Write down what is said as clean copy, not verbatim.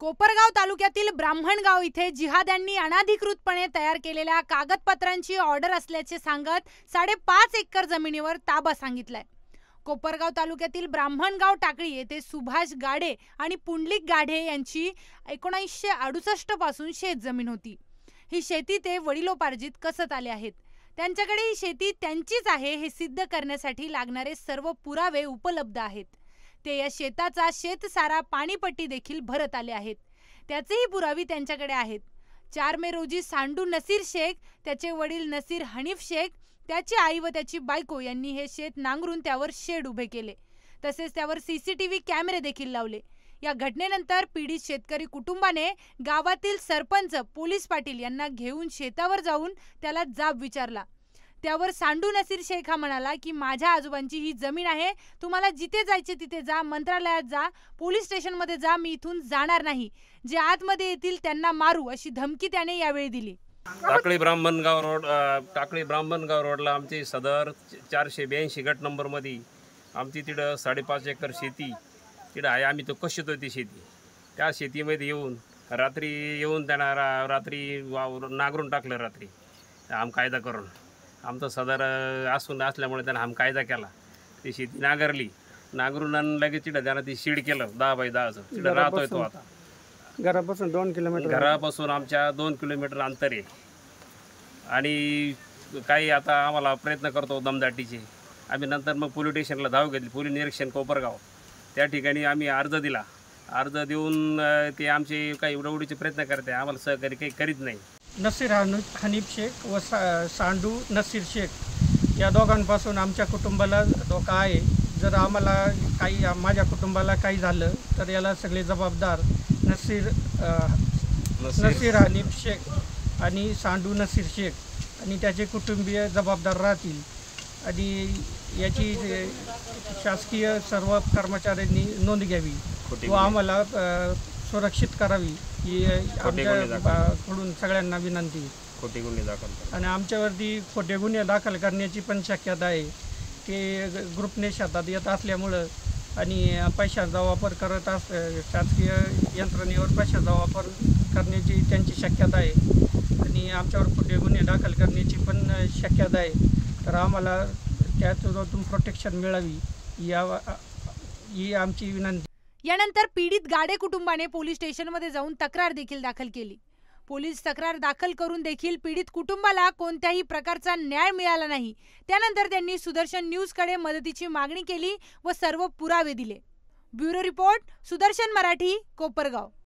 कोपरगाव तालुक्यातील ब्राह्मणगाव इथे जिहाद्यांनी अनाधिकृतपणे तयार केलेल्या कागदपत्रांची ऑर्डर असल्याचे सांगत 5.5 एकर जमिनीवर ताबा सांगितलाय। कोपरगाव तालुक्यातील ब्राह्मणगाव टाकळी येथे सुभाष गाढे आणि पुंडलिक गाढे यांची 1968 पासून शेत जमीन होती। ही शेती ते वडिलोपार्जित कसत आले आहेत। त्यांच्याकडे ही शेती त्यांचीच आहे हे सिद्ध करण्यासाठी लागणारे सर्व पुरावे उपलब्ध आहेत। ते या शेताचा शेतसारा पाणीपट्टी देखील भरत आले आहेत। त्याचेही पुरावे त्यांच्याकडे आहेत। 4 मे रोजी सांडू नसीर शेख, त्याचे वडील नसीर हनीफ शेख, त्याची आई व त्याची बायको यांनी हे शेत नांगरून त्यावर शेड उभे केले। तसेच त्यावर सीसीटीव्ही कॅमेरे देखील लावले। या घटनेनंतर पीडित शेतकरी कुटुंबाने गावातील सरपंच, पोलीस पाटील यांना घेऊन शेतावर जाऊन त्याला जाब विचारला। त्यावर सांडू नसीर शेख हा म्हणाला की माझ्या आजोबांची ही जमीन आहे, तुम्हाला जिथे जायचे तिथे जा, मंत्रालयात जा, पोलीस स्टेशनमध्ये जा, मी इथून जाणार नाही, जे आतमध्ये येतील त्यांना मारू अशी धमकी त्याने यावेळी दिली। टाकळी ब्राह्मणगाव रोडला आमची सदर 482 गट नंबर मध्ये आमची तिथं 5.5 एकर शेती तिथं आहे। आम्ही तो कशीतो ती शेती, त्या शेतीमध्ये येऊन त्यांना रात्री नांगरून टाकलं। रात्री कायदा करून आमचं सदर असल्यामुळे त्यांना कायदा केला। ती शेती नांगरून लगेच तिथं त्यांना ती शीड केलं 10 बाय 10चं। तिथं राहतोय तो आता। घरापासून 2 किलोमीटर, घरापासून आमच्या 2 किलोमीटर अंतर आहे। आणि काही आता आम्हाला प्रयत्न करतो दमदाटीचे। आम्ही नंतर मग पोलीस स्टेशनला धाव घेतली, पोलीस निरीक्षण कोपरगाव, त्या ठिकाणी आम्ही अर्ज दिला। अर्ज देऊन ते आमचे काही उडवडीचे प्रयत्न करते, आम्हाला सहकार्य काही करीत नाही। नसीर हनीफ शेख व सांडू नसीर शेख या दोघांपासून आमच्या कुटुंबाला धोका आहे। जर आम्हाला माझ्या कुटुंबाला काही झालं तर याला सगळे जबाबदार नसीर हनीफ शेख आणि सांडू नसीर शेख आणि त्याचे कुटुंबीय जबाबदार राहतील। आणि याची शासकीय सर्व कर्मचाऱ्यांनी नोंद घ्यावी व आम्हाला सुरक्षित करावी ही आमच्याकडून सगळ्यांना विनंती। खोटे गुन्हे दाखल आणि आमच्यावरती खोटे गुन्हे दाखल करण्याची पण शक्यता आहे। ते ग्रुपने शेतात येत असल्यामुळं आणि पैशाचा वापर करत शासकीय यंत्रणेवर पैशाचा वापर करण्याची त्यांची शक्यता आहे आणि आमच्यावर खोटे गुन्हे दाखल करण्याची पण शक्यता आहे। तर आम्हाला त्यातून प्रोटेक्शन मिळावी ही आमची विनंती। यानंतर पीडित गाडे कुटुंबाने पोलीस स्टेशनमध्ये जाऊन तक्रार देखील दाखल केली। पोलीस तक्रार दाखल करून देखील पीडित कुटुंबाला कोणत्याही प्रकारचा न्याय मिळाला नाही। त्यानंतर त्यांनी सुदर्शन न्यूजकडे मदतीची मागणी केली व सर्व पुरावे दिले। Bureau report, Sudarshan Marathi, Kopargaon.